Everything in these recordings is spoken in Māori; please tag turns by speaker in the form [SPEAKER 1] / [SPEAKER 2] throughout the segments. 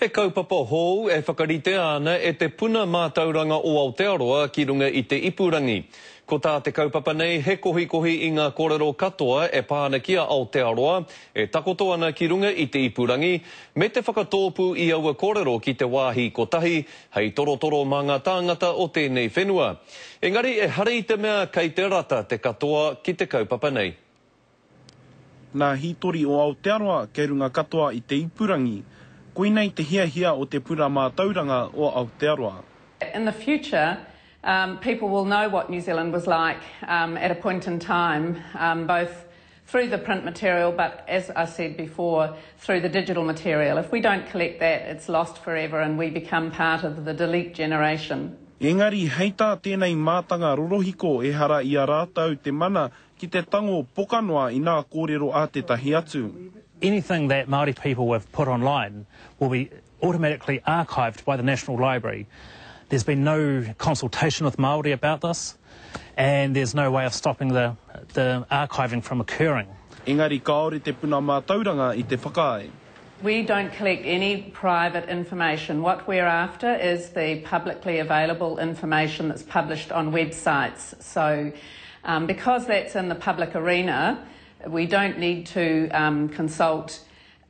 [SPEAKER 1] He kaupapa hou e whakarite ana e te puna mātauranga o Aotearoa ki runga I te Ipurangi. Ko tā te kaupapa nei, he kohi I ngā kōrero katoa e pāna kia Aotearoa e takoto ana ki runga I te Ipurangi, me te whakatōpu I aua kōrero ki te wāhi kotahi, hei torotoro mā ngā tāngata o tēnei whenua. Engari e hare I te mea kei te rata te katoa ki te kaupapa nei.
[SPEAKER 2] Nā hitori o Aotearoa kei runga katoa I te Ipurangi, koinei te hiahia o te pura mātauranga o Aotearoa.
[SPEAKER 3] In the future, people will know what New Zealand was like at a point in time, both through the print material, but as I said before, through the digital material. If we don't collect that, it's lost forever and we become part of the delete generation.
[SPEAKER 2] Engari, heita tēnei mātanga rorohiko e hara I a rātau te mana ki te tango pokanoa I nā kōrero a te tahi atu.
[SPEAKER 4] Anything that Māori people have put online will be automatically archived by the National Library. There's been no consultation with Māori about this, and there's no way of stopping the archiving from occurring.
[SPEAKER 2] Engari, kaore te puna mātauranga I te whakae.
[SPEAKER 3] We don't collect any private information. What we're after is the publicly available information that's published on websites. So because that's in the public arena, we don't need to consult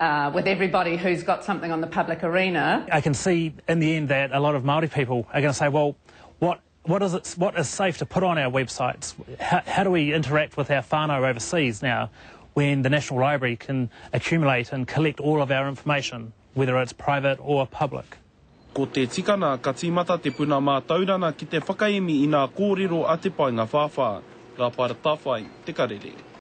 [SPEAKER 3] with everybody who's got something on the public arena.
[SPEAKER 4] I can see in the end that a lot of Māori people are going to say, well, what is safe to put on our websites? How do we interact with our whānau overseas now when the National Library can accumulate and collect all of our information, whether it's private or public?
[SPEAKER 2] Ko te tikana ka tīmata te puna mātaurana ki te whakaemi I nā kōrero a te pai ngā whāwha. Ka para tawhai, te karere.